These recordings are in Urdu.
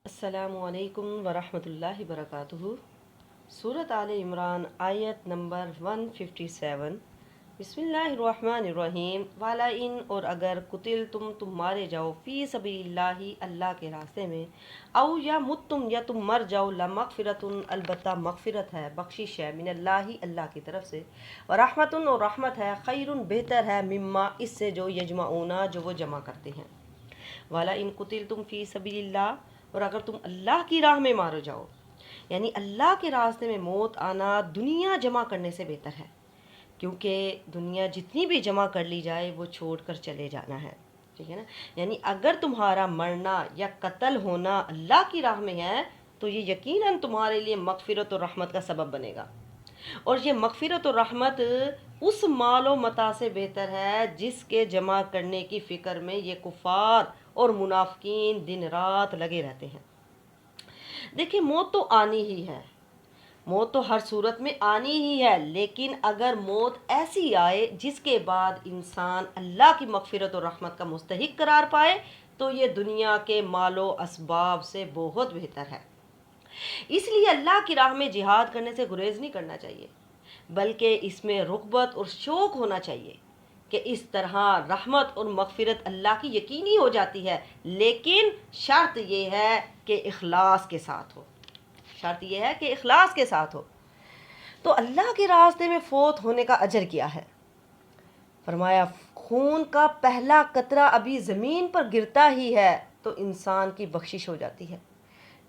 السلام علیکم ورحمۃ اللہ وبرکاتہ۔ سورۃ آل عمران آیت نمبر 157۔ بسم اللہ الرحمن الرحیم۔ والئن اور اگر قتل تم مارے جاؤ فی سبیل اللہ اللہ کے راستے میں، او یا متم یا تم مر جاؤ، لمغفرۃ البتہ مغفرت ہے، بخشش ہے، من اللہ اللہ کی طرف سے، ورحمۃ اور رحمت ہے، خیر بہتر ہے، مما اس سے جو یجمعون جو وہ جمع کرتے ہیں۔ وَلَئِن قُتِلْتُمْ فِي سَبِيلِ اللَّهِ اور اگر تم اللہ کی راہ میں مارو جاؤ، یعنی اللہ کے راستے میں موت آنا دنیا جمع کرنے سے بہتر ہے، کیونکہ دنیا جتنی بھی جمع کر لی جائے وہ چھوڑ کر چلے جانا ہے، ٹھیک ہے نا۔ یعنی اگر تمہارا مرنا یا قتل ہونا اللہ کی راہ میں ہے تو یہ یقیناً تمہارے لیے مغفرت اور رحمت کا سبب بنے گا، اور یہ مغفرت اور رحمت اس مال و متاع سے بہتر ہے جس کے جمع کرنے کی فکر میں یہ کفار اور منافقین دن رات لگے رہتے ہیں۔ دیکھیں، موت تو آنی ہی ہے، موت تو ہر صورت میں آنی ہی ہے، لیکن اگر موت ایسی آئے جس کے بعد انسان اللہ کی مغفرت اور رحمت کا مستحق قرار پائے تو یہ دنیا کے مال و اسباب سے بہت بہتر ہے۔ اس لیے اللہ کی راہ میں جہاد کرنے سے گریز نہیں کرنا چاہیے، بلکہ اس میں رغبت اور شوق ہونا چاہیے کہ اس طرح رحمت اور مغفرت اللہ کی یقینی ہو جاتی ہے، لیکن شرط یہ ہے کہ اخلاص کے ساتھ ہو، شرط یہ ہے کہ اخلاص کے ساتھ ہو۔ تو اللہ کے راستے میں فوت ہونے کا اجر کیا ہے؟ فرمایا خون کا پہلا قطرہ ابھی زمین پر گرتا ہی ہے تو انسان کی بخشش ہو جاتی ہے،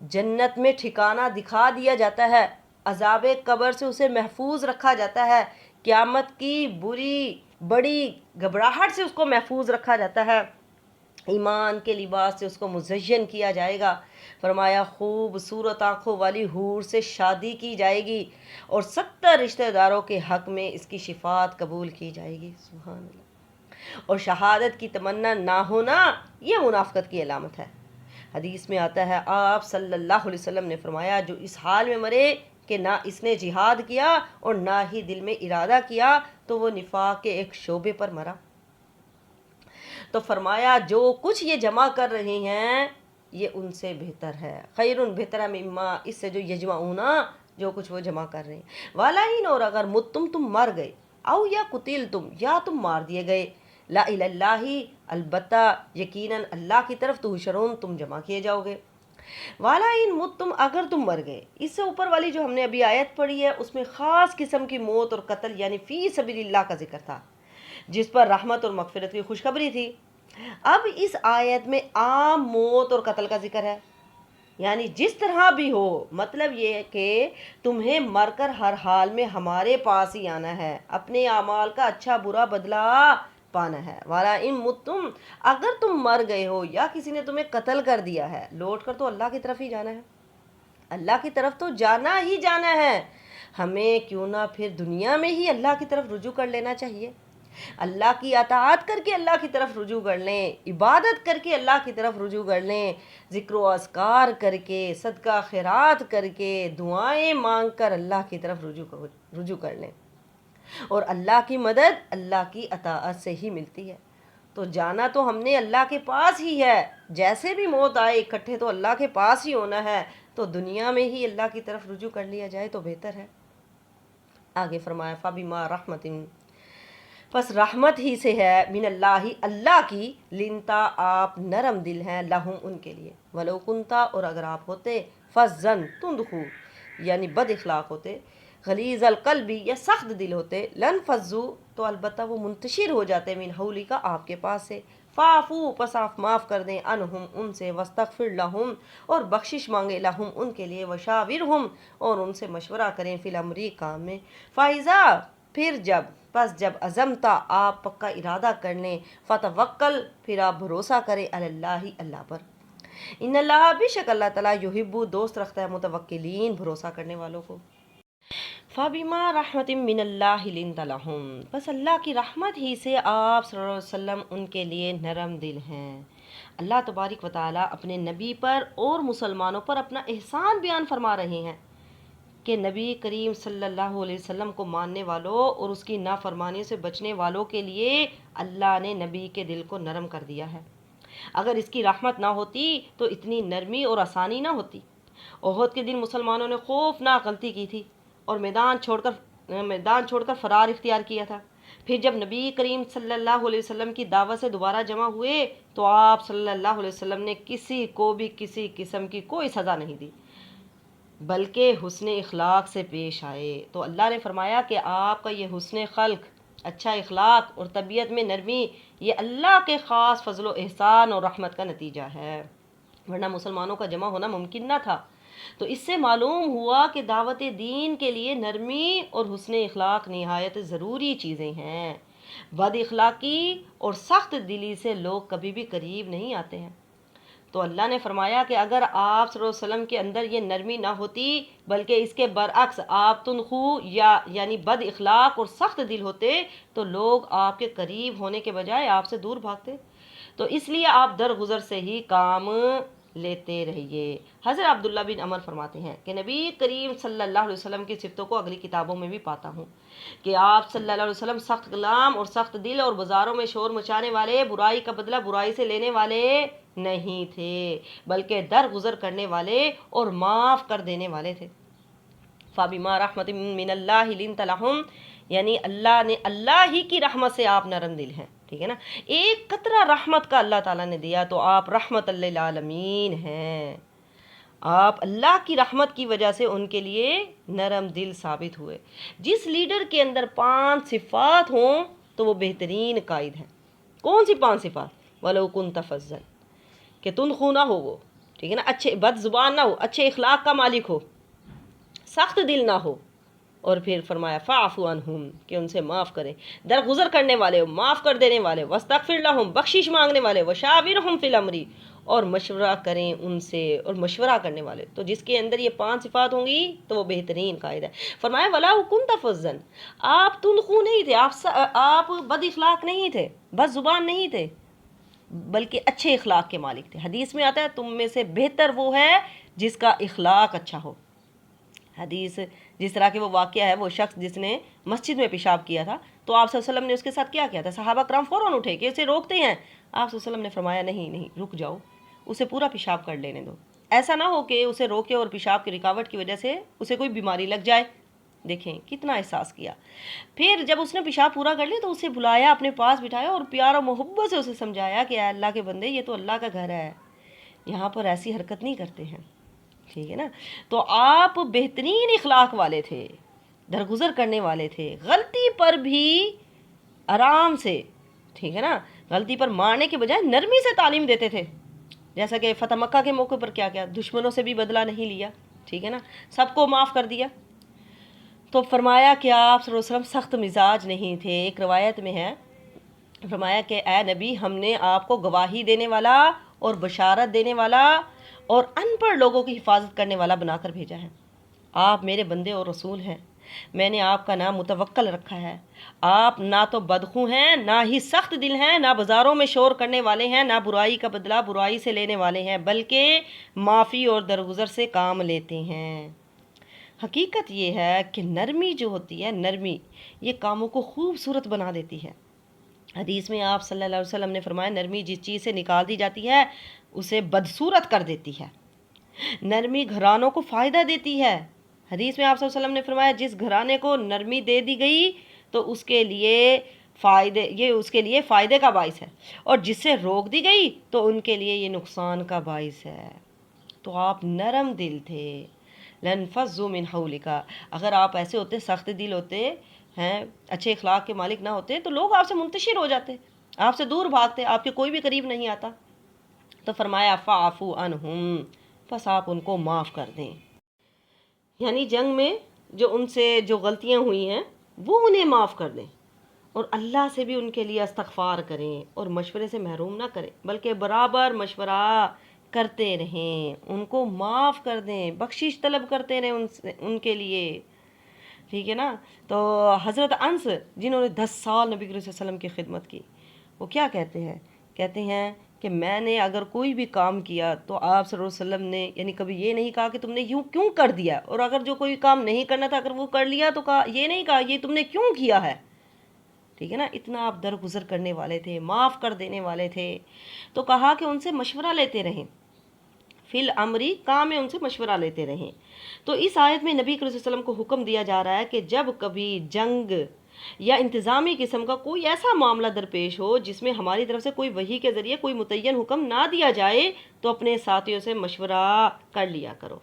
جنت میں ٹھکانہ دکھا دیا جاتا ہے، عذاب قبر سے اسے محفوظ رکھا جاتا ہے، قیامت کی بڑی گھبراہٹ سے اس کو محفوظ رکھا جاتا ہے، ایمان کے لباس سے اس کو مزین کیا جائے گا۔ فرمایا خوبصورت آنکھوں والی حور سے شادی کی جائے گی اور 70 رشتہ داروں کے حق میں اس کی شفاعت قبول کی جائے گی، سبحان اللہ۔ اور شہادت کی تمنا نہ ہونا یہ منافقت کی علامت ہے۔ حدیث میں آتا ہے آپ صلی اللہ علیہ وسلم نے فرمایا جو اس حال میں مرے کہ نہ اس نے جہاد کیا اور نہ ہی دل میں ارادہ کیا تو وہ نفاق کے ایک شعبے پر مرا۔ تو فرمایا جو کچھ یہ جمع کر رہے ہیں یہ ان سے بہتر ہے، خیر بہتر مما اس سے جو یجمعون جو کچھ وہ جمع کر رہے ہیں۔ والئن اور اگر تم مر گئے، او یا قتل یا تم مار دیے گئے، لا الہ اللہ البتہ یقیناً اللہ کی طرف تحشرون تم جمع کیے جاؤ گے۔ والئن اگر تم مر گئے، اس سے اوپر والی جو ہم نے ابھی آیت پڑھی ہے اس میں خاص قسم کی موت اور قتل یعنی فی سبیل اللہ کا ذکر تھا، جس پر رحمت اور مغفرت کی خوشخبری تھی۔ اب اس آیت میں عام موت اور قتل کا ذکر ہے، یعنی جس طرح بھی ہو، مطلب یہ ہے کہ تمہیں مر کر ہر حال میں ہمارے پاس ہی آنا ہے، اپنے اعمال کا اچھا برا بدلہ پانا ہے۔ وَلَئِن مُتُّمْ اگر تم مر گئے ہو یا کسی نے تمہیں قتل کر دیا ہے، لوٹ کر تو اللہ کی طرف ہی جانا ہے، اللہ کی طرف تو جانا ہی جانا ہے، ہمیں کیوں نہ پھر دنیا میں ہی اللہ کی طرف رجوع کر لینا چاہیے، اللہ کی اطاعت کر کے اللہ کی طرف رجوع کر لیں، عبادت کر کے اللہ کی طرف رجوع کر لیں، ذکر و اذکار کر کے، صدقہ خیرات کر کے، دعائیں مانگ کر اللہ کی طرف رجوع کر لیں، اور اللہ کی مدد اللہ کی اطاعت سے ہی ملتی ہے۔ تو جانا تو ہم نے اللہ کے پاس ہی ہے، جیسے بھی موت آئے اکٹھے تو اللہ کے پاس ہی ہونا ہے، تو دنیا میں ہی اللہ کی طرف رجوع کر لیا جائے تو بہتر ہے۔ آگے فرمایا فَبِمَا رَحْمَةٍ پس رحمت ہی سے ہے، من اللہ اللہ کی، لنتا آپ نرم دل ہیں، لہم ان کے لیے، ولو کنتا اور اگر آپ ہوتے، فظن تندخو یعنی بد اخلاق ہوتے، غلیظ القلب یا سخت دل ہوتے، لن فضو تو البتہ وہ منتشر ہو جاتے، من حولی کا آپ کے پاس سے، فاعفو پس آپ معاف کر دیں، انہم ان سے، واستغفر لہم اور بخشش مانگے، لہم ان کے لیے، وشاورہم اور ان سے مشورہ کریں، فی الامر کام میں، فائزہ پھر جب عزمتا آپ پکا ارادہ کر لیں، فتوکل پھر آپ بھروسہ کریں، اللہ اللہ پر، ان اللہ بے شک اللہ تعالیٰ یحب دوست رکھتا ہے متوکلین بھروسہ کرنے والوں کو۔ فَبِمَا رَحْمَةٍ مِّنَ اللَّهِ لِنتَ لَهُمْ بس اللہ کی رحمت ہی سے آپ صلی اللہ علیہ وسلم ان کے لیے نرم دل ہیں۔ اللہ تبارک و تعالیٰ اپنے نبی پر اور مسلمانوں پر اپنا احسان بیان فرما رہے ہیں کہ نبی کریم صلی اللہ علیہ وسلم کو ماننے والوں اور اس کی نافرمانی سے بچنے والوں کے لیے اللہ نے نبی کے دل کو نرم کر دیا ہے۔ اگر اس کی رحمت نہ ہوتی تو اتنی نرمی اور آسانی نہ ہوتی۔ احد کے دن مسلمانوں نے خوفناک غلطی کی تھی اور میدان چھوڑ کر فرار اختیار کیا تھا۔ پھر جب نبی کریم صلی اللہ علیہ وسلم کی دعوت سے دوبارہ جمع ہوئے تو آپ صلی اللہ علیہ وسلم نے کسی کو بھی کسی قسم کی کوئی سزا نہیں دی، بلکہ حسن اخلاق سے پیش آئے۔ تو اللہ نے فرمایا کہ آپ کا یہ حسن خلق، اچھا اخلاق اور طبیعت میں نرمی، یہ اللہ کے خاص فضل و احسان اور رحمت کا نتیجہ ہے، ورنہ مسلمانوں کا جمع ہونا ممکن نہ تھا۔ تو اس سے معلوم ہوا کہ دعوت دین کے لیے نرمی اور حسن اخلاق نہایت ضروری چیزیں ہیں۔ بد اخلاقی اور سخت دلی سے لوگ کبھی بھی قریب نہیں آتے ہیں۔ تو اللہ نے فرمایا کہ اگر آپ صلی اللہ علیہ وسلم کے اندر یہ نرمی نہ ہوتی بلکہ اس کے برعکس آپ تنخو یعنی بد اخلاق اور سخت دل ہوتے تو لوگ آپ کے قریب ہونے کے بجائے آپ سے دور بھاگتے۔ تو اس لیے آپ درگزر سے ہی کام لیتے رہیے۔ حضرت عبداللہ بن عمر فرماتے ہیں کہ نبی کریم صلی اللہ علیہ وسلم کی صفتوں کو اگلی کتابوں میں بھی پاتا ہوں کہ آپ صلی اللہ علیہ وسلم سخت کلام اور سخت دل اور بازاروں میں شور مچانے والے، برائی کا بدلہ برائی سے لینے والے نہیں تھے، بلکہ درگزر کرنے والے اور معاف کر دینے والے تھے۔ فَبِمَا رَحْمَةٍ مِّنَ اللَّهِ لِنْتَ لَهُمْ، یعنی اللہ ہی کی رحمت سے آپ نرم دل ہیں، ٹھیک ہے نا، ایک قطرہ رحمت کا اللہ تعالیٰ نے دیا تو آپ رحمت للعالمین ہیں۔ آپ اللہ کی رحمت کی وجہ سے ان کے لیے نرم دل ثابت ہوئے۔ جس لیڈر کے اندر 5 صفات ہوں تو وہ بہترین قائد ہے۔ کون سی 5 صفات؟ وَلَوْ كُنْتَ فَظًّا، کہ تندخو نہ ہو وہ، ٹھیک ہے نا، اچھے بد زبان نہ ہو، اچھے اخلاق کا مالک ہو، سخت دل نہ ہو، اور پھر فرمایا فَاعْفُ عَنْهُمْ، کہ ان سے معاف کریں، درگزر کرنے والے ہو، معاف کر دینے والے، وَاسْتَغْفِرْ لَهُمْ، بخشش مانگنے والے، وَشَاوِرْهُمْ فِي الْأَمْرِ، اور مشورہ کریں ان سے، اور مشورہ کرنے والے۔ تو جس کے اندر یہ 5 صفات ہوں گی تو وہ بہترین قائد ہے۔ فرمایا وَلَوْ كُنْتَ فَظًّا، آپ تندخو نہیں تھے، آپ بد اخلاق نہیں تھے، بد زبان نہیں تھے، بلکہ اچھے اخلاق کے مالک تھے۔ حدیث میں آتا ہے تم میں سے بہتر وہ ہے جس کا اخلاق اچھا ہو۔ حدیث جس طرح کہ وہ واقعہ ہے، وہ شخص جس نے مسجد میں پیشاب کیا تھا تو آپ صلی اللہ علیہ وسلم نے اس کے ساتھ کیا کیا تھا؟ صحابہ کرام فوراً اٹھے کہ اسے روکتے ہیں، آپ صلی اللہ علیہ وسلم نے فرمایا نہیں رک جاؤ، اسے پورا پیشاب کر لینے دو، ایسا نہ ہو کہ اسے روکے اور پیشاب کی رکاوٹ کی وجہ سے اسے کوئی بیماری لگ جائے۔ دیکھیں کتنا احساس کیا۔ پھر جب اس نے پیشاب پورا کر لیا تو اسے بلایا، اپنے پاس بٹھایا اور پیار و محبت سے اسے سمجھایا کہ اے اللہ کے بندے، یہ تو اللہ کا گھر ہے، یہاں پر ایسی حرکت نہیں کرتے ہیں، ٹھیک ہے نا۔ تو آپ بہترین اخلاق والے تھے، درگزر کرنے والے تھے، غلطی پر بھی آرام سے، ٹھیک ہے نا، غلطی پر مارنے کے بجائے نرمی سے تعلیم دیتے تھے۔ جیسا کہ فتح مکہ کے موقع پر کیا کیا، دشمنوں سے بھی بدلہ نہیں لیا، ٹھیک ہے نا، سب کو معاف کر دیا۔ تو فرمایا کہ آپ صلی اللہ علیہ وسلم سخت مزاج نہیں تھے۔ ایک روایت میں ہے فرمایا کہ اے نبی، ہم نے آپ کو گواہی دینے والا اور بشارت دینے والا اور ان پڑھ لوگوں کی حفاظت کرنے والا بنا کر بھیجا ہے۔ آپ میرے بندے اور رسول ہیں، میں نے آپ کا نام متوکل رکھا ہے۔ آپ نہ تو بدخو ہیں، نہ ہی سخت دل ہیں، نہ بازاروں میں شور کرنے والے ہیں، نہ برائی کا بدلہ برائی سے لینے والے ہیں، بلکہ معافی اور درگزر سے کام لیتے ہیں۔ حقیقت یہ ہے کہ نرمی جو ہوتی ہے، نرمی یہ کاموں کو خوبصورت بنا دیتی ہے۔ حدیث میں آپ صلی اللہ علیہ وسلم نے فرمایا نرمی جس چیز سے نکال دی جاتی ہے اسے بدصورت کر دیتی ہے۔ نرمی گھرانوں کو فائدہ دیتی ہے۔ حدیث میں آپ صلی اللہ علیہ وسلم نے فرمایا جس گھرانے کو نرمی دے دی گئی تو اس کے لیے فائدے کا باعث ہے، اور جس سے روک دی گئی تو ان کے لیے یہ نقصان کا باعث ہے۔ تو آپ نرم دل تھے۔ لَنْفَضُّوا مِنْ حَوْلِكَ، اگر آپ ایسے ہوتے، سخت دل ہوتے ہیں، اچھے اخلاق کے مالک نہ ہوتے تو لوگ آپ سے منتشر ہو جاتے، آپ سے دور بھاگتے، آپ کے کوئی بھی قریب نہیں آتا۔ تو فرمایا فَاعْفُوا عَنْهُمْ، بس آپ ان کو معاف کر دیں، یعنی جنگ میں جو ان سے جو غلطیاں ہوئی ہیں وہ انہیں معاف کر دیں، اور اللہ سے بھی ان کے لیے استغفار کریں اور مشورے سے محروم نہ کریں، بلکہ برابر مشورہ کرتے رہیں، ان کو معاف کر دیں، بخشش طلب کرتے رہیں ان کے لیے، ٹھیک ہے نا۔ تو حضرت انس جنہوں نے 10 سال نبی کریم صلی اللہ علیہ وسلم کی خدمت کی، وہ کیا کہتے ہیں کہ میں نے اگر کوئی بھی کام کیا تو آپ صلی اللہ علیہ وسلم نے یعنی کبھی یہ نہیں کہا کہ تم نے یوں کیوں کر دیا، اور اگر جو کوئی کام نہیں کرنا تھا اگر وہ کر لیا تو یہ نہیں کہا یہ تم نے کیوں کیا ہے، ٹھیک ہے نا، اتنا آپ درگزر کرنے والے تھے، معاف کر دینے والے تھے، تو کہا کہ ان سے مشورہ لیتے رہیں، فی الامری کام میں ان سے مشورہ لیتے رہیں۔ تو اس آیت میں نبی کریم صلی اللہ علیہ وسلم کو حکم دیا جا رہا ہے کہ جب کبھی جنگ یا انتظامی قسم کا کوئی ایسا معاملہ درپیش ہو جس میں ہماری طرف سے کوئی وحی کے ذریعے کوئی متعین حکم نہ دیا جائے، تو اپنے ساتھیوں سے مشورہ کر لیا کرو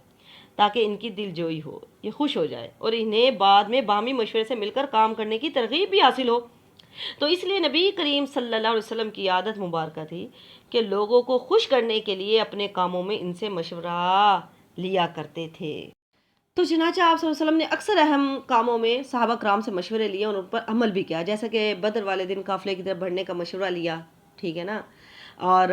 تاکہ ان کی دل جوئی ہو، یہ خوش ہو جائے اور انہیں بعد میں باہمی مشورے سے مل کر کام کرنے کی ترغیب بھی حاصل ہو۔ تو اس لیے نبی کریم صلی اللہ علیہ وسلم کی عادت مبارکہ تھی کہ لوگوں کو خوش کرنے کے لیے اپنے کاموں میں ان سے مشورہ لیا کرتے تھے۔ تو چنانچہ آپ صلی اللہ علیہ وسلم نے اکثر اہم کاموں میں صحابہ کرام سے مشورے لیے اور ان پر عمل بھی کیا، جیسا کہ بدر والے دن قافلے کی طرف بڑھنے کا مشورہ لیا، ٹھیک ہے نا۔ اور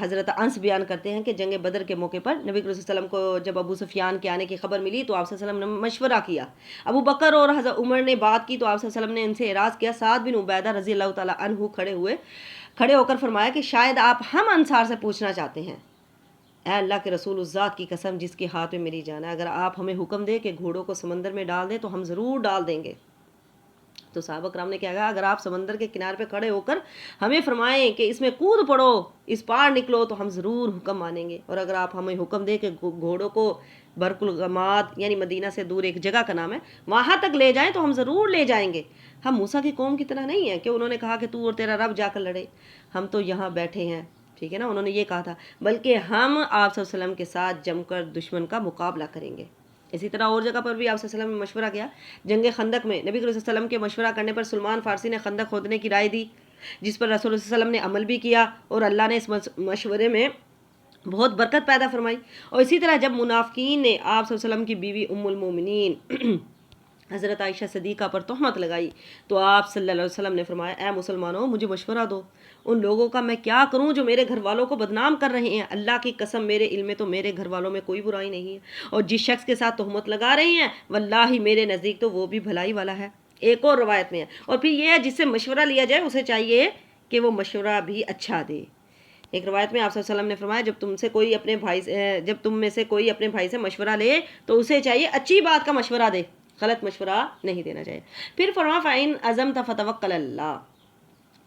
حضرت انس بیان کرتے ہیں کہ جنگ بدر کے موقع پر نبی کریم صلی اللہ علیہ وسلم کو جب ابو سفیان کے آنے کی خبر ملی تو آپ صلی اللہ علیہ وسلم نے مشورہ کیا، ابو بکر اور حضرت عمر نے بات کی تو آپ صلی اللہ علیہ وسلم نے ان سے اعراض کیا۔ سعد بن عبیدہ رضی اللہ تعالیٰ عنہ کھڑے ہو کر فرمایا کہ شاید آپ ہم انصار سے پوچھنا چاہتے ہیں، اے اللہ کے رسول، اس ذات کی قسم جس کے ہاتھ میں میری جان ہے، اگر آپ ہمیں حکم دے کہ گھوڑوں کو سمندر میں ڈال دیں تو ہم ضرور ڈال دیں گے۔ تو صحابہ کرام نے کیا کہا، اگر آپ سمندر کے کنارے پہ کھڑے ہو کر ہمیں فرمائیں کہ اس میں کود پڑو، اس پار نکلو، تو ہم ضرور حکم مانیں گے، اور اگر آپ ہمیں حکم دیں کہ گھوڑوں کو برکلغماد یعنی مدینہ سے دور ایک جگہ کا نام ہے وہاں تک لے جائیں تو ہم ضرور لے جائیں گے۔ ہم موسیٰ کی قوم کی طرح نہیں ہیں کہ انہوں نے کہا کہ تو اور تیرا رب جا کر لڑے، ہم تو یہاں بیٹھے ہیں، ٹھیک ہے نا، انہوں نے یہ کہا تھا، بلکہ ہم آپ صلی اللہ علیہ وسلم کے ساتھ جم کر دشمن کا مقابلہ کریں گے۔ اسی طرح اور جگہ پر بھی آپ صلی اللہ علیہ وسلم نے مشورہ کیا۔ جنگ خندق میں نبی صلی اللہ علیہ وسلم کے مشورہ کرنے پر سلمان فارسی نے خندق کھودنے کی رائے دی، جس پر رسول اللہ صلی اللہ علیہ وسلم نے عمل بھی کیا اور اللہ نے اس مشورے میں بہت برکت پیدا فرمائی۔ اور اسی طرح جب منافقین نے آپ صلی اللہ علیہ وسلم کی بیوی ام المومنین حضرت عائشہ صدیقہ پر تہمت لگائی تو آپ صلی اللہ علیہ وسلم نے فرمایا، اے مسلمانوں، مجھے مشورہ دو، ان لوگوں کا میں کیا کروں جو میرے گھر والوں کو بدنام کر رہے ہیں؟ اللہ کی قسم میرے علم میں تو میرے گھر والوں میں کوئی برائی نہیں ہے، اور جس شخص کے ساتھ تہمت لگا رہے ہیں واللہ میرے نزدیک تو وہ بھی بھلائی والا ہے۔ ایک اور روایت میں ہے، اور پھر یہ ہے جس سے مشورہ لیا جائے اسے چاہیے کہ وہ مشورہ بھی اچھا دے۔ ایک روایت میں آپ صلی اللہ علیہ وسلم نے فرمایا، جب تم میں سے کوئی اپنے بھائی سے مشورہ لے تو اسے چاہیے اچھی بات کا مشورہ دے، غلط مشورہ نہیں دینا چاہیے۔ پھر فرمایا فَإِنْ عَزَمْتَ فَتَوَكَّلْ عَلَى اللَّهِ،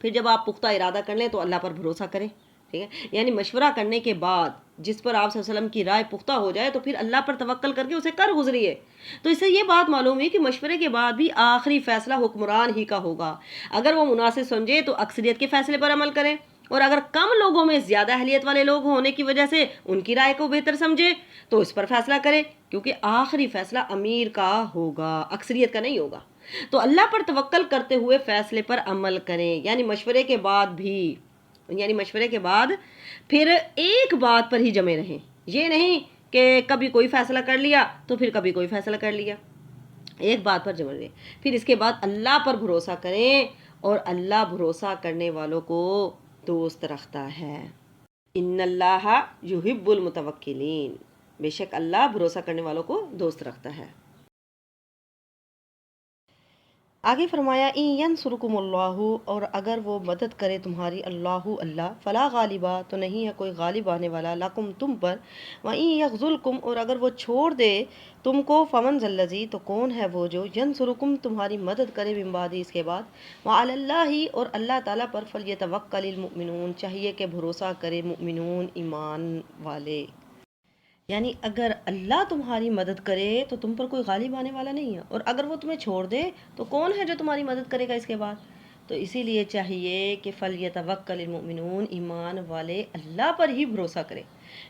پھر جب آپ پختہ ارادہ کر لیں تو اللہ پر بھروسہ کریں، ٹھیک ہے، یعنی مشورہ کرنے کے بعد جس پر آپ صلی اللہ علیہ وسلم کی رائے پختہ ہو جائے تو پھر اللہ پر توکل کر کے اسے کر گزریے۔ تو اس سے یہ بات معلوم ہوئی کہ مشورے کے بعد بھی آخری فیصلہ حکمران ہی کا ہوگا۔ اگر وہ مناسب سمجھے تو اکثریت کے فیصلے پر عمل کریں، اور اگر کم لوگوں میں زیادہ اہلیت والے لوگ ہونے کی وجہ سے ان کی رائے کو بہتر سمجھے تو اس پر فیصلہ کرے، کیونکہ آخری فیصلہ امیر کا ہوگا، اکثریت کا نہیں ہوگا۔ تو اللہ پر توکل کرتے ہوئے فیصلے پر عمل کریں، یعنی مشورے کے بعد پھر ایک بات پر ہی جمے رہیں، یہ نہیں کہ کبھی کوئی فیصلہ کر لیا تو پھر کبھی کوئی فیصلہ کر لیا، ایک بات پر جمے رہیں۔ پھر اس کے بعد اللہ پر بھروسہ کریں، اور اللہ بھروسہ کرنے والوں کو دوست رکھتا ہے۔ ان اللہ یحب المتوکلین، بے شک اللہ بھروسہ کرنے والوں کو دوست رکھتا ہے۔ آگے فرمایا ان ینصرکم اللہ، اور اگر وہ مدد کرے تمہاری اللہ فلا غالبا، تو نہیں ہے کوئی غالب آنے والا، لکم تم پر، وَإِن یخذلکم، اور اگر وہ چھوڑ دے تم کو، فمن ذا الذی، تو کون ہے وہ جو ینصرکم تمہاری مدد کرے، من بعد، اس کے بعد، وعلی اللہ، اور اللہ تعالیٰ پر، فلیتوکل المؤمنون، چاہیے کہ بھروسہ کرے مؤمنون، ایمان والے۔ یعنی اگر اللہ تمہاری مدد کرے تو تم پر کوئی غالب آنے والا نہیں ہے، اور اگر وہ تمہیں چھوڑ دے تو کون ہے جو تمہاری مدد کرے گا اس کے بعد؟ تو اسی لیے چاہیے کہ فَلْيَتَوَكَّلِ الْمُؤْمِنُونَ، ایمان والے اللہ پر ہی بھروسہ کریں۔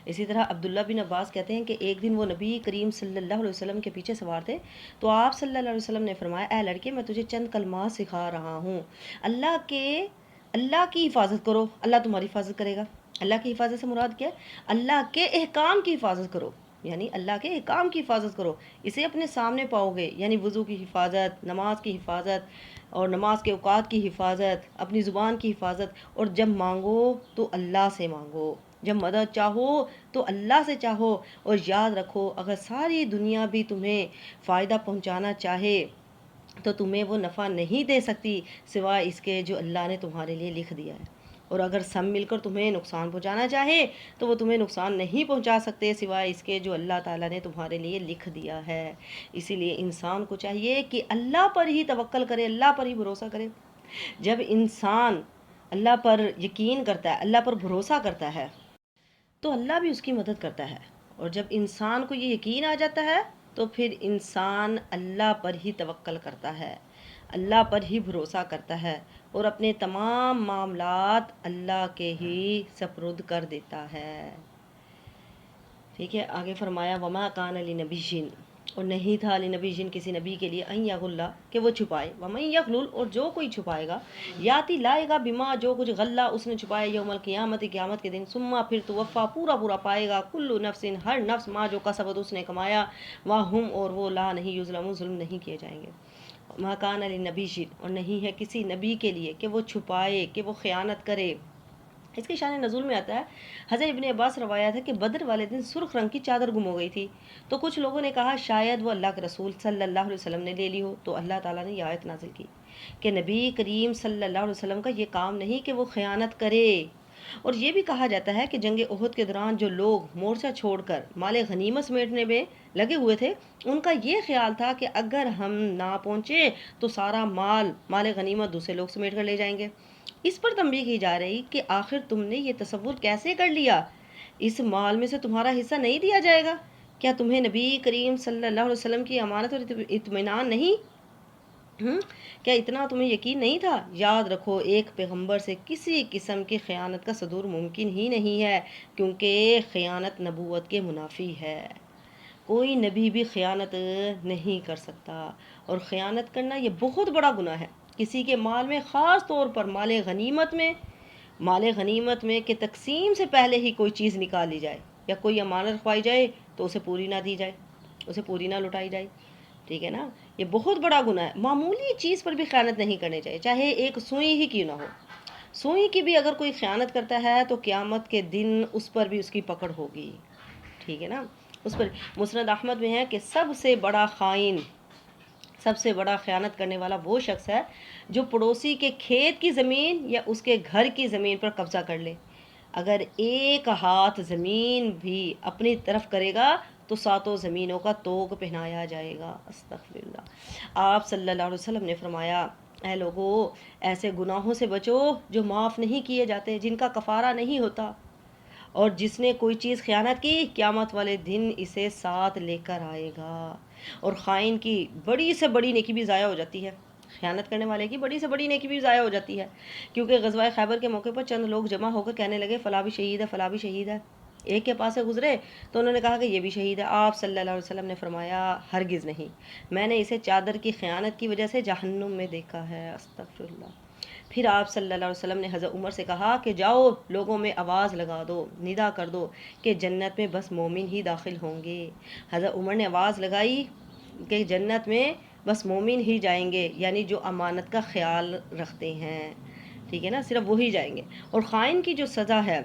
اسی طرح عبداللہ بن عباس کہتے ہیں کہ ایک دن وہ نبی کریم صلی اللہ علیہ وسلم کے پیچھے سوار تھے تو آپ صلی اللہ علیہ وسلم نے فرمایا، اے لڑکے، میں تجھے چند کلمات سکھا رہا ہوں، اللہ کی حفاظت کرو، اللہ تمہاری حفاظت کرے گا۔ اللہ کی حفاظت سے مراد کیا ہے؟ اللہ کے احکام کی حفاظت کرو، یعنی اللہ کے احکام کی حفاظت کرو، اسے اپنے سامنے پاؤ گے، یعنی وضو کی حفاظت، نماز کی حفاظت اور نماز کے اوقات کی حفاظت، اپنی زبان کی حفاظت، اور جب مانگو تو اللہ سے مانگو، جب مدد چاہو تو اللہ سے چاہو، اور یاد رکھو اگر ساری دنیا بھی تمہیں فائدہ پہنچانا چاہے تو تمہیں وہ نفع نہیں دے سکتی سوائے اس کے جو اللہ نے تمہارے لیے لکھ دیا ہے۔ اور اگر سب مل کر تمہیں نقصان پہنچانا چاہے تو وہ تمہیں نقصان نہیں پہنچا سکتے سوائے اس کے جو اللہ تعالیٰ نے تمہارے لیے لکھ دیا ہے۔ اسی لیے انسان کو چاہیے کہ اللہ پر ہی توکل کرے، اللہ پر ہی بھروسہ کرے۔ جب انسان اللہ پر یقین کرتا ہے، اللہ پر بھروسہ کرتا ہے تو اللہ بھی اس کی مدد کرتا ہے، اور جب انسان کو یہ یقین آ جاتا ہے تو پھر انسان اللہ پر ہی توکل کرتا ہے، اللہ پر ہی بھروسہ کرتا ہے، اور اپنے تمام معاملات اللہ کے ہی سپرد کر دیتا ہے۔ ٹھیک ہے، آگے فرمایا وما کان لنبی، اور نہیں تھا لنبی کسی نبی کے لیے ان یغل کہ وہ چھپائے، ومن یغلل اور جو کوئی چھپائے گا، یاتی لائے گا بما جو کچھ غلہ اس نے چھپایا یوم القیامت قیامت کے دن، ثم پھر توفا پورا پورا پائے گا کل نفس ہر نفس ما جو کسبت اس نے کمایا، وہم اور وہ لا نہیں یظلمون ظلم نہیں کیے جائیں گے۔ ما کان لنبی، اور نہیں ہے کسی نبی کے لیے کہ وہ چھپائے، کہ وہ خیانت کرے۔ اس کے شان نزول میں آتا ہے، حضرت ابن عباس روایت ہے کہ بدر والے دن سرخ رنگ کی چادر گم ہو گئی تھی، تو کچھ لوگوں نے کہا شاید وہ اللہ کے رسول صلی اللہ علیہ وسلم نے لے لی ہو، تو اللہ تعالیٰ نے یہ آیت نازل کی کہ نبی کریم صلی اللہ علیہ وسلم کا یہ کام نہیں کہ وہ خیانت کرے۔ اور یہ بھی کہا جاتا ہے کہ جنگ احد کے دوران جو لوگ مورچہ چھوڑ کر مال غنیمت سمیٹنے میں لگے ہوئے تھے، ان کا یہ خیال تھا کہ اگر ہم نہ پہنچے تو سارا مال غنیمت دوسرے لوگ سمیٹ کر لے جائیں گے۔ اس پر تنبیہ کی جا رہی کہ آخر تم نے یہ تصور کیسے کر لیا، اس مال میں سے تمہارا حصہ نہیں دیا جائے گا؟ کیا تمہیں نبی کریم صلی اللہ علیہ وسلم کی امانت اور اطمینان نہیں؟ کیا اتنا تمہیں یقین نہیں تھا؟ یاد رکھو ایک پیغمبر سے کسی قسم کی خیانت کا صدور ممکن ہی نہیں ہے، کیونکہ خیانت نبوت کے منافی ہے۔ کوئی نبی بھی خیانت نہیں کر سکتا، اور خیانت کرنا یہ بہت بڑا گناہ ہے۔ کسی کے مال میں، خاص طور پر مال غنیمت میں کہ تقسیم سے پہلے ہی کوئی چیز نکال لی جائے یا کوئی امانت رکھوائی جائے تو اسے پوری نہ دی جائے، اسے پوری نہ لٹائی جائے، ٹھیک ہے نا، یہ بہت بڑا گناہ ہے۔ معمولی چیز پر بھی خیانت نہیں کرنی چاہیے، چاہے ایک سوئی ہی کیوں نہ ہو۔ سوئی کی بھی اگر کوئی خیانت کرتا ہے تو قیامت کے دن اس پر بھی اس کی پکڑ ہوگی، ٹھیک ہے نا۔ اس پر مسند احمد میں ہے کہ سب سے بڑا خیانت کرنے والا وہ شخص ہے جو پڑوسی کے کھیت کی زمین یا اس کے گھر کی زمین پر قبضہ کر لے۔ اگر ایک ہاتھ زمین بھی اپنی طرف کرے گا تو 7 زمینوں کا طوق پہنایا جائے گا۔ استغفر اللہ۔ آپ صلی اللہ علیہ وسلم نے فرمایا، اے لوگو ایسے گناہوں سے بچو جو معاف نہیں کیے جاتے، جن کا کفارہ نہیں ہوتا، اور جس نے کوئی چیز خیانت کی قیامت والے دن اسے ساتھ لے کر آئے گا۔ اور خائن کی بڑی سے بڑی نیکی بھی ضائع ہو جاتی ہے، خیانت کرنے والے کی بڑی سے بڑی نیکی بھی ضائع ہو جاتی ہے، کیونکہ غزوہ خیبر کے موقع پر چند لوگ جمع ہو کر کہنے لگے فلاں بھی شہید ہے، فلاں بھی شہید ہے۔ ایک کے پاس سے گزرے تو انہوں نے کہا کہ یہ بھی شہید ہے۔ آپ صلی اللہ علیہ وسلم نے فرمایا ہرگز نہیں، میں نے اسے چادر کی خیانت کی وجہ سے جہنم میں دیکھا ہے۔ استغفر اللہ۔ پھر آپ صلی اللہ علیہ وسلم نے حضرت عمر سے کہا کہ جاؤ لوگوں میں آواز لگا دو، ندا کر دو کہ جنت میں بس مومن ہی داخل ہوں گے۔ حضرت عمر نے آواز لگائی کہ جنت میں بس مومن ہی جائیں گے، یعنی جو امانت کا خیال رکھتے ہیں، ٹھیک ہے نا، صرف وہی جائیں گے۔ اور خائن کی جو سزا ہے،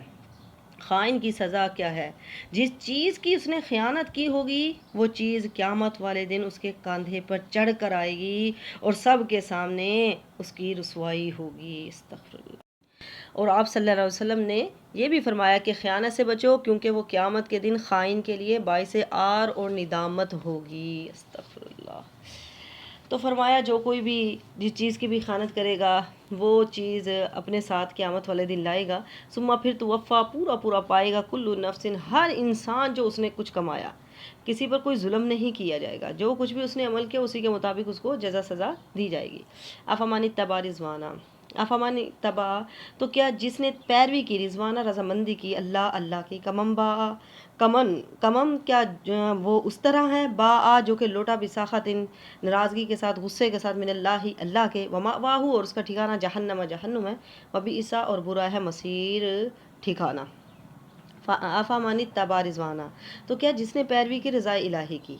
خائن کی سزا کیا ہے؟ جس چیز کی اس نے خیانت کی ہوگی وہ چیز قیامت والے دن اس کے کاندھے پر چڑھ کر آئے گی اور سب کے سامنے اس کی رسوائی ہوگی۔ استغفر اللہ۔ اور آپ صلی اللہ علیہ وسلم نے یہ بھی فرمایا کہ خیانت سے بچو کیونکہ وہ قیامت کے دن خائن کے لیے باعث عار اور ندامت ہوگی۔ استغفر اللہ۔ تو فرمایا جو کوئی بھی جس چیز کی بھی خیانت کرے گا وہ چیز اپنے ساتھ قیامت والے دن لائے گا، ثم پھر توفا پورا پورا پائے گا کل نفس ہر انسان جو اس نے کچھ کمایا، کسی پر کوئی ظلم نہیں کیا جائے گا، جو کچھ بھی اس نے عمل کیا اسی کے مطابق اس کو جزا سزا دی جائے گی۔ افمان اتبع رضوانہ، افمان اتبع تو کیا جس نے پیروی کی، رضوانہ رضامندی کی، اللہ کی، کمم کیا وہ اس طرح ہے، با جو کہ لوٹا بساخت ناراضگی کے ساتھ، غصے کے ساتھ، من اللہ کے، ومأواہ اور اس کا ٹھکانہ جہنم ہے، وبئس اور برا ہے مصیر ٹھکانہ۔ افمان اتبع رضوانہ تو کیا جس نے پیروی کی رضا الہی کی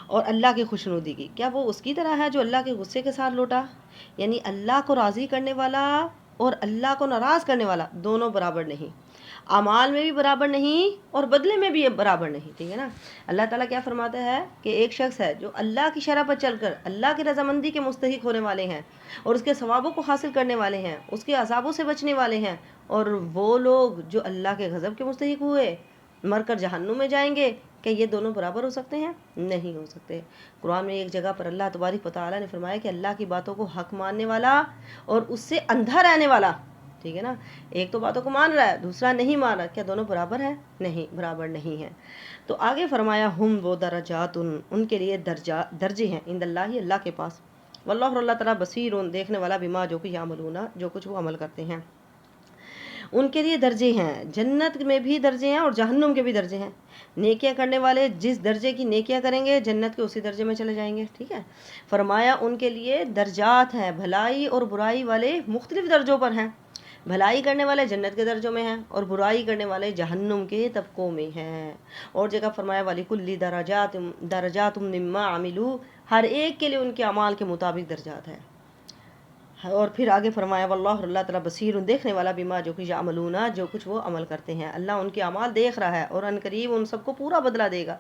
اور اللہ کی خوشنودی کی، کیا وہ اس کی طرح ہے جو اللہ کے غصے کے ساتھ لوٹا؟ یعنی اللہ کو راضی کرنے والا اور اللہ کو ناراض کرنے والا دونوں برابر نہیں۔ اعمال میں بھی برابر نہیں اور بدلے میں بھی برابر نہیں، ٹھیک ہے نا۔ اللہ تعالیٰ کیا فرماتا ہے کہ ایک شخص ہے جو اللہ کی شرع پر چل کر اللہ کی رضامندی کے مستحق ہونے والے ہیں اور اس کے ثوابوں کو حاصل کرنے والے ہیں، اس کے عذابوں سے بچنے والے ہیں، اور وہ لوگ جو اللہ کے غضب کے مستحق ہوئے مر کر جہنم میں جائیں گے، کہ یہ دونوں برابر ہو سکتے ہیں؟ نہیں ہو سکتے۔ قرآن میں ایک جگہ پر اللہ تبارک و تعالیٰ نے فرمایا کہ اللہ کی باتوں کو حق ماننے والا اور اس سے اندھا رہنے والا، ٹھیک ہے نا، ایک تو باتوں کو مان رہا ہے، دوسرا نہیں مان رہا، کیا دونوں برابر ہیں؟ نہیں، برابر نہیں ہیں۔ تو آگے فرمایا ہم وہ درجات، ان کے لیے درجے ہیں، عند اللہ، اللہ کے پاس، واللہ، اور اللہ تعالیٰ بصیر، دیکھنے والا، بما، جو کہ یعملون، جو کچھ وہ عمل کرتے ہیں۔ ان کے لیے درجے ہیں، جنت میں بھی درجے ہیں اور جہنم کے بھی درجے ہیں۔ نیکیاں کرنے والے جس درجے کی نیکیاں کریں گے جنت کے اسی درجے میں چلے جائیں گے، ٹھیک ہے۔ فرمایا ان کے لیے درجات ہیں، بھلائی اور برائی والے مختلف درجوں پر ہیں۔ بھلائی کرنے والے جنت کے درجوں میں ہیں اور برائی کرنے والے جہنم کے طبقوں میں ہیں۔ اور جگہ فرمایا وَلِكُلِّ درجات مما عملوا، ہر ایک کے لیے ان کے اعمال کے مطابق درجات ہیں۔ اور پھر آگے فرمایا واللہ، اللہ تعالیٰ بصیر، دیکھنے والا، بما، جو کچھ یعملون، جو کچھ وہ عمل کرتے ہیں۔ اللہ ان کے اعمال دیکھ رہا ہے اور ان قریب ان سب کو پورا بدلہ دے گا،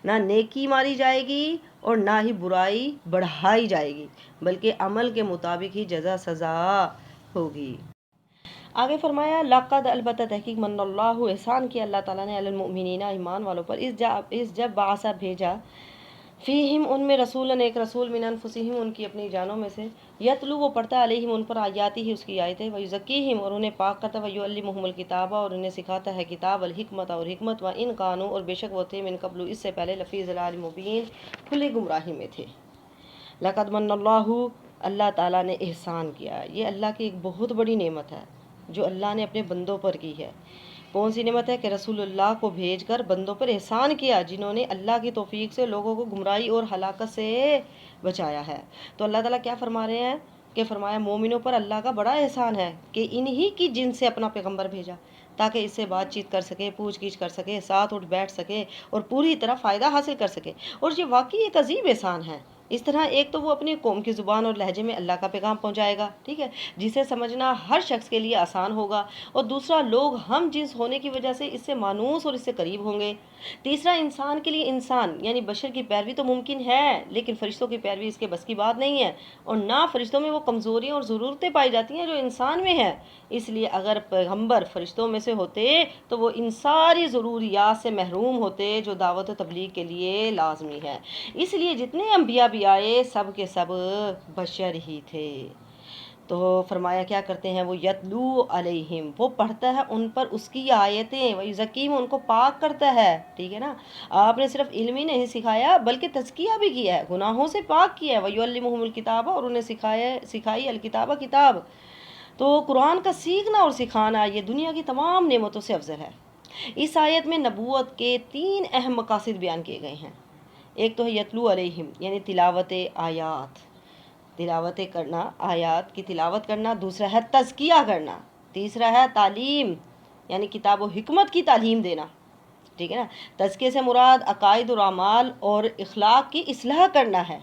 نہ نیکی ماری جائے گی اور نہ ہی برائی بڑھائی جائے گی، بلکہ عمل کے مطابق ہی جزا سزا ہوگی۔ آگے فرمایا لقد، البتہ تحقیق، من اللہ، احسان کیا اللہ تعالیٰ نے، علی المؤمنین، ایمان والوں پر، اس جب بعث بھیجا، فیہم، ان میں، رسولن، ایک رسول، من انفسہم، ان کی اپنی جانوں میں سے، یتلو، وہ پڑھتا، علیہم، ان پر، آیاتی ہی، اس کی آیتیں، ویزکیہم، اور انہیں پاک کرتا، ویعلمہم الکتاب، اور انہیں سکھاتا ہے کتاب، الحکمت، اور حکمت، وان کانوا، اور بے شک وہ تھے، من قبل، اس سے پہلے، لفی ضلال مبین، کھلی گمراہی میں تھے۔ لقد من اللہ، اللہ تعالیٰ نے احسان کیا، یہ اللہ کی ایک بہت بڑی نعمت ہے جو اللہ نے اپنے بندوں پر کی ہے۔ کون سی نعمت ہے؟ کہ رسول اللہ کو بھیج کر بندوں پر احسان کیا، جنہوں نے اللہ کی توفیق سے لوگوں کو گمراہی اور ہلاکت سے بچایا ہے۔ تو اللہ تعالیٰ کیا فرما رہے ہیں کہ فرمایا مومنوں پر اللہ کا بڑا احسان ہے کہ انہی کی جن سے اپنا پیغمبر بھیجا، تاکہ اس سے بات چیت کر سکے، پوچھ گچھ کر سکے، ساتھ اٹھ بیٹھ سکے اور پوری طرح فائدہ حاصل کر سکے۔ اور یہ واقعی ایک عظیم احسان ہے۔ اس طرح ایک تو وہ اپنی قوم کی زبان اور لہجے میں اللہ کا پیغام پہنچائے گا، ٹھیک ہے، جسے سمجھنا ہر شخص کے لیے آسان ہوگا، اور دوسرا لوگ ہم جنس ہونے کی وجہ سے اس سے مانوس اور اس سے قریب ہوں گے۔ تیسرا انسان کے لیے انسان یعنی بشر کی پیروی تو ممکن ہے، لیکن فرشتوں کی پیروی اس کے بس کی بات نہیں ہے، اور نہ فرشتوں میں وہ کمزوریاں اور ضرورتیں پائی جاتی ہیں جو انسان میں ہیں۔ اس لیے اگر پیغمبر فرشتوں میں سے ہوتے تو وہ ان ساری ضروریات سے محروم ہوتے جو دعوت و تبلیغ کے لیے لازمی ہے۔ اس لیے جتنے انبیاء بھی آئے سب کے سب بشر ہی تھے۔ تو فرمایا کیا کرتے ہیں وہ، یتلو علیہم، وہ پڑھتا ہے ان پر اس کی آیتیں، ویزکیہم، ان کو پاک کرتا ہے، ٹھیک ہے نا۔ آپ نے صرف علم ہی نہیں سکھایا بلکہ تزکیہ بھی کیا ہے، گناہوں سے پاک کیا ہے، ویعلمہم الکتاب، اور انہیں سکھائی الکتاب، کتاب۔ تو قرآن کا سیکھنا اور سکھانا یہ دنیا کی تمام نعمتوں سے افضل ہے۔ اس آیت میں نبوت کے 3 اہم مقاصد بیان کیے گئے ہیں۔ ایک تو ہے یتلو علیہم یعنی تلاوت آیات، تلاوت کرنا، آیات کی تلاوت کرنا، دوسرا ہے تزکیہ کرنا، تیسرا ہے تعلیم یعنی کتاب و حکمت کی تعلیم دینا، ٹھیک ہے نا۔ تزکیے سے مراد عقائد اور اعمال اور اخلاق کی اصلاح کرنا ہے،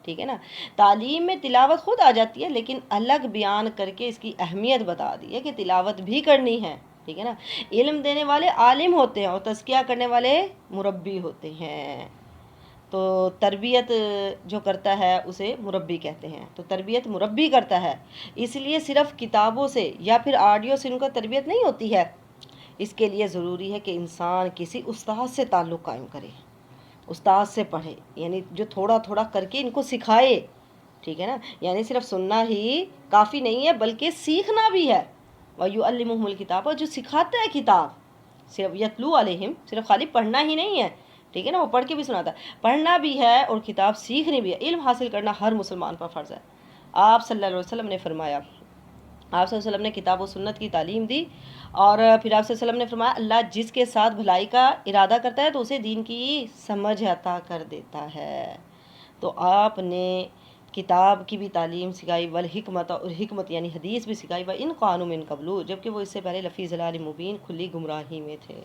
ٹھیک ہے نا۔ تعلیم میں تلاوت خود آ جاتی ہے لیکن الگ بیان کر کے اس کی اہمیت بتا دی ہے کہ تلاوت بھی کرنی ہے، ٹھیک ہے نا۔ علم دینے والے عالم ہوتے ہیں اور تزکیہ کرنے والے مربی ہوتے ہیں۔ تو تربیت جو کرتا ہے اسے مربی کہتے ہیں، تو تربیت مربی کرتا ہے، اس لیے صرف کتابوں سے یا پھر آڈیو سے ان کا تربیت نہیں ہوتی ہے۔ اس کے لیے ضروری ہے کہ انسان کسی استاد سے تعلق قائم کرے، استاد سے پڑھے، یعنی جو تھوڑا تھوڑا کر کے ان کو سکھائے، ٹھیک ہے نا۔ یعنی صرف سننا ہی کافی نہیں ہے بلکہ سیکھنا بھی ہے۔ وَيُعَلِّمُهُمُ الْكِتَابَ، جو سکھاتا ہے کتاب، صرف یتلو علیہم صرف خالی پڑھنا ہی نہیں ہے، ٹھیک ہے نا، وہ پڑھ کے بھی سناتا ہے، پڑھنا بھی ہے اور کتاب سیکھنی بھی ہے۔ علم حاصل کرنا ہر مسلمان پر فرض ہے۔ آپ صلی اللہ علیہ وسلم نے فرمایا، آپ صلی اللہ علیہ وسلم نے کتاب و سنت کی تعلیم دی، اور پھر آپ صلی اللہ علیہ وسلم نے فرمایا اللہ جس کے ساتھ بھلائی کا ارادہ کرتا ہے تو اسے دین کی سمجھ عطا کر دیتا ہے۔ تو آپ نے کتاب کی بھی تعلیم سکھائی، والحکمت، اور حکمت یعنی حدیث بھی سکھائی، وَإِن كَانُوا مِن قَبْلُ، جبکہ وہ اس سے پہلے لفی ضلال مبین، کھلی گمراہی میں تھے۔